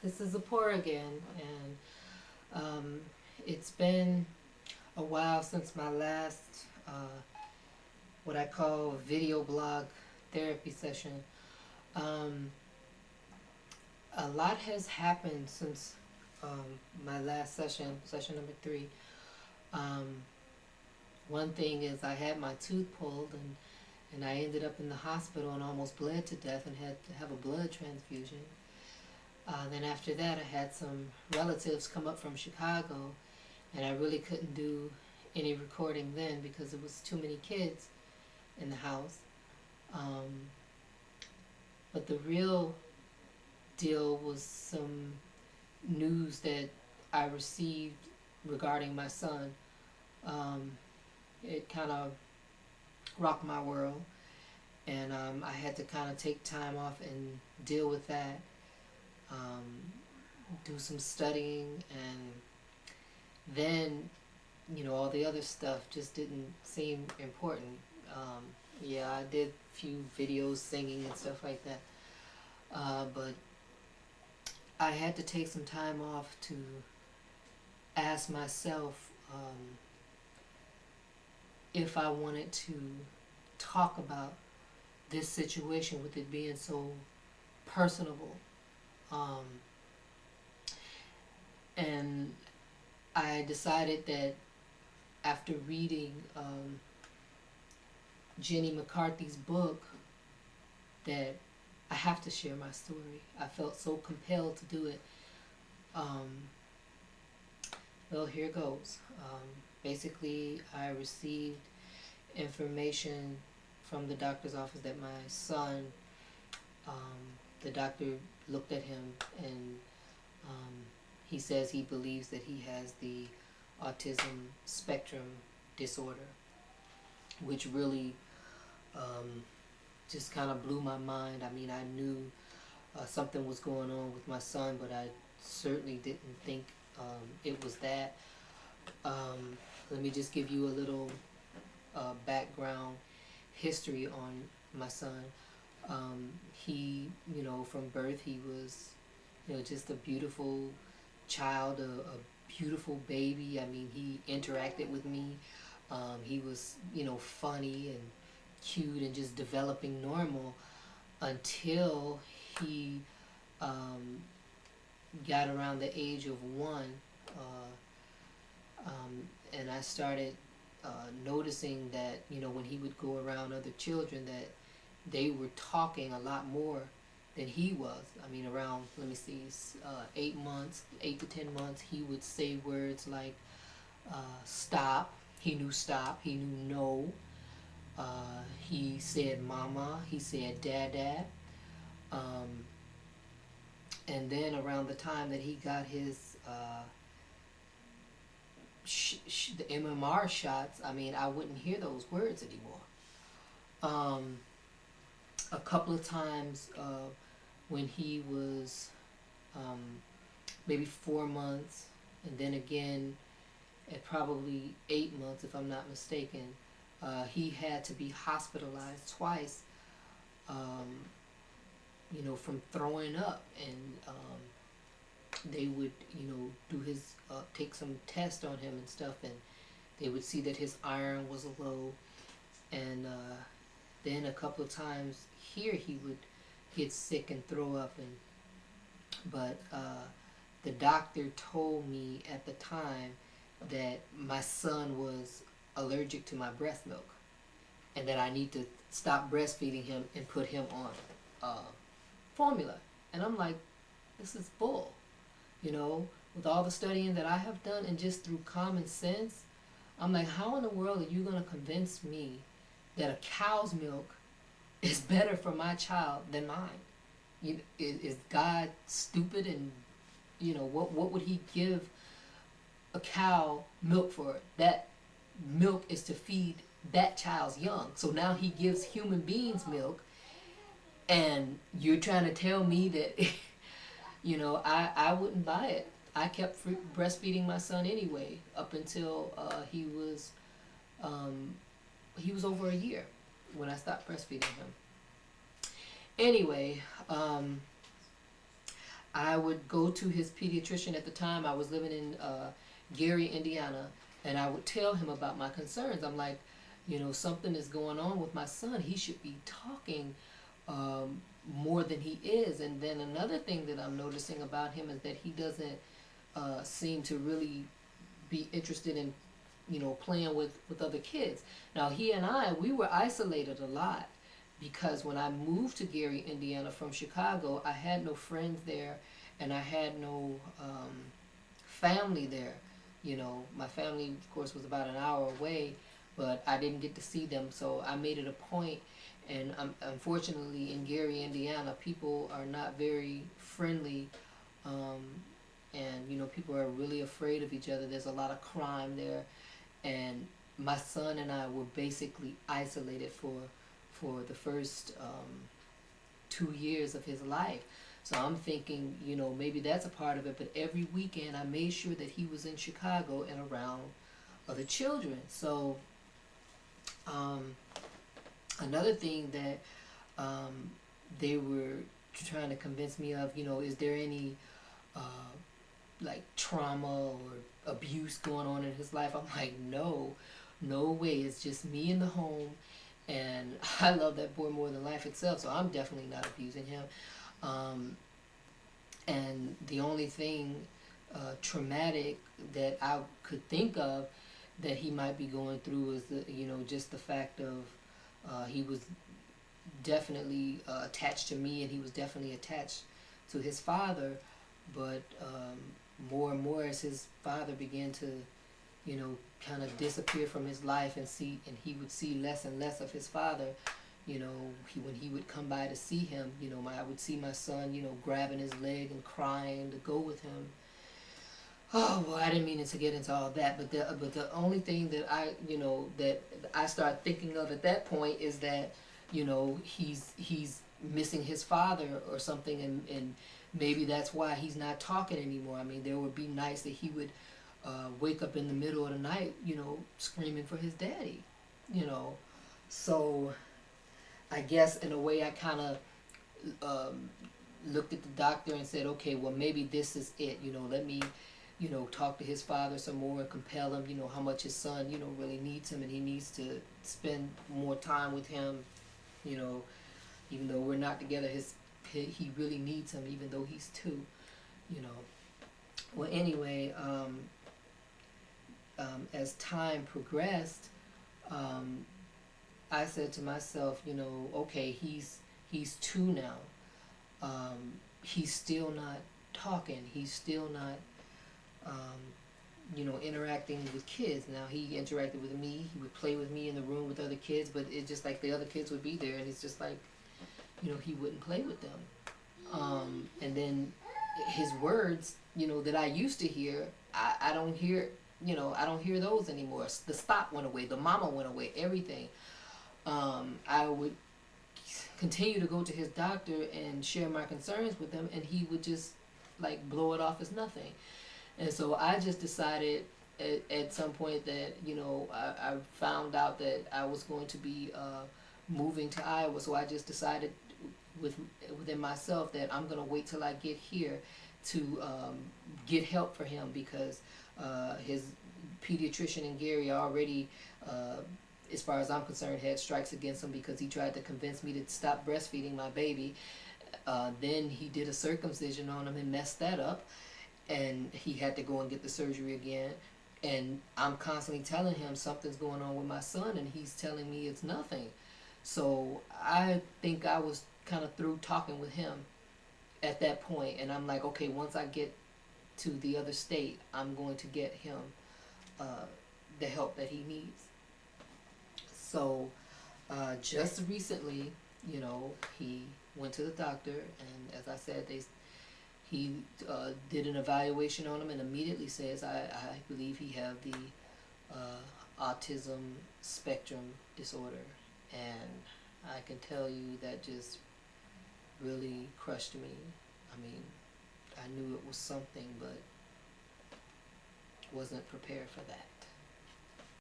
This is Zipporah again, and it's been a while since my last what I call video blog therapy session. Um, a lot has happened since my last session, session number 3. Um, One thing is I had my tooth pulled, and I ended up in the hospital and almost bled to death and had to have a blood transfusion. Then after that, I had some relatives come up from Chicago, and I really couldn't do any recording then because there was too many kids in the house. Um, but the real deal was some news that I received regarding my son. It kind of rocked my world, and I had to kind of take time off and deal with that. Um, do some studying, and then all the other stuff just didn't seem important. Yeah, I did a few videos singing and stuff like that, but I had to take some time off to ask myself if I wanted to talk about this situation with it being so personable. Um, and I decided that after reading Jenny McCarthy's book that I have to share my story. I felt so compelled to do it. Well, here goes. Basically, I received information from the doctor's office that my son, the doctor looked at him, and he says he believes that he has the autism spectrum disorder, which really just kind of blew my mind. I mean, I knew something was going on with my son, but I certainly didn't think it was that. Let me just give you a little background history on my son. He, from birth, he was, just a beautiful child, a beautiful baby. I mean, he interacted with me. He was, funny and cute and just developing normal until he got around the age of 1. And I started noticing that, when he would go around other children, that they were talking a lot more than he was. I mean, around, 8 months, 8 to 10 months, he would say words like stop. He knew stop. He knew no. He said mama. He said dada. And then around the time that he got his the MMR shots, I mean, I wouldn't hear those words anymore. A couple of times when he was maybe 4 months, and then again at probably 8 months, if I'm not mistaken, he had to be hospitalized twice, from throwing up, and they would, do his, take some tests on him and stuff, and they would see that his iron was low, and then a couple of times here he would get sick and throw up, but the doctor told me at the time that my son was allergic to my breast milk, and that I need to stop breastfeeding him and put him on formula. And I'm like, this is bull. With all the studying that I have done and just through common sense, I'm like, how in the world are you going to convince me that a cow's milk is better for my child than mine? Is God stupid? And, what would he give a cow milk for? That milk is to feed that child's young. So now he gives human beings milk, and you're trying to tell me that I wouldn't buy it. I kept breastfeeding my son anyway up until he was over a year when I stopped breastfeeding him. Anyway, I would go to his pediatrician. At the time I was living in Gary, Indiana, and I would tell him about my concerns. I'm like, something is going on with my son. He should be talking more than he is. And then another thing that I'm noticing about him is that he doesn't seem to really be interested in, playing with other kids. Now, he and we were isolated a lot because when I moved to Gary, Indiana from Chicago, I had no friends there and I had no family there. My family, of course, was about an hour away, but I didn't get to see them, so I made it a point. And unfortunately, in Gary, Indiana, people are not very friendly, and people are really afraid of each other. There's a lot of crime there, and my son and I were basically isolated for the first 2 years of his life. So I'm thinking, maybe that's a part of it. But every weekend, I made sure that he was in Chicago and around other children. So another thing that they were trying to convince me of, is there any like trauma or abuse going on in his life? I'm like, no way. It's just me in the home, and I love that boy more than life itself, so I'm definitely not abusing him. And the only thing traumatic that I could think of that he might be going through is just the fact of he was definitely attached to me, and he was definitely attached to his father, but more and more as his father began to kind of disappear from his life, and he would see less and less of his father. When he would come by to see him, I would see my son, grabbing his leg and crying to go with him. Oh, well, I didn't mean to get into all that, but the only thing that I start thinking of at that point is that, he's missing his father or something, and maybe that's why he's not talking anymore. I mean, there would be nights that he would wake up in the middle of the night, screaming for his daddy, So I guess in a way I kind of looked at the doctor and said, okay, well, maybe this is it. Let me, talk to his father some more and compel him, how much his son, really needs him, and he needs to spend more time with him, even though we're not together, he really needs him, even though he's 2, Well, anyway, as time progressed, I said to myself, okay, he's 2 now. He's still not talking. He's still not, interacting with kids. Now, he interacted with me. He would play with me in the room with other kids, but it's just like the other kids would be there, and it's just like, he wouldn't play with them. And then his words, that I used to hear, I don't hear, I don't hear those anymore. The stop went away. The mama went away. Everything. I would continue to go to his doctor and share my concerns with him, and he would just like blow it off as nothing. And so I just decided at some point that I found out that I was going to be moving to Iowa, so I just decided within myself that I'm going to wait till I get here to get help for him, because his pediatrician in Gary already, as far as I'm concerned, had strikes against him because he tried to convince me to stop breastfeeding my baby. Then he did a circumcision on him and messed that up, and he had to go and get the surgery again. And I'm constantly telling him something's going on with my son, and he's telling me it's nothing. So I think I was kind of through talking with him at that point, and I'm like, okay, once I get to the other state, I'm going to get him the help that he needs. So just recently, he went to the doctor, and as I said, he did an evaluation on him and immediately says, I believe he have the autism spectrum disorder. And I can tell you that just really crushed me. I mean, I knew it was something, but wasn't prepared for that.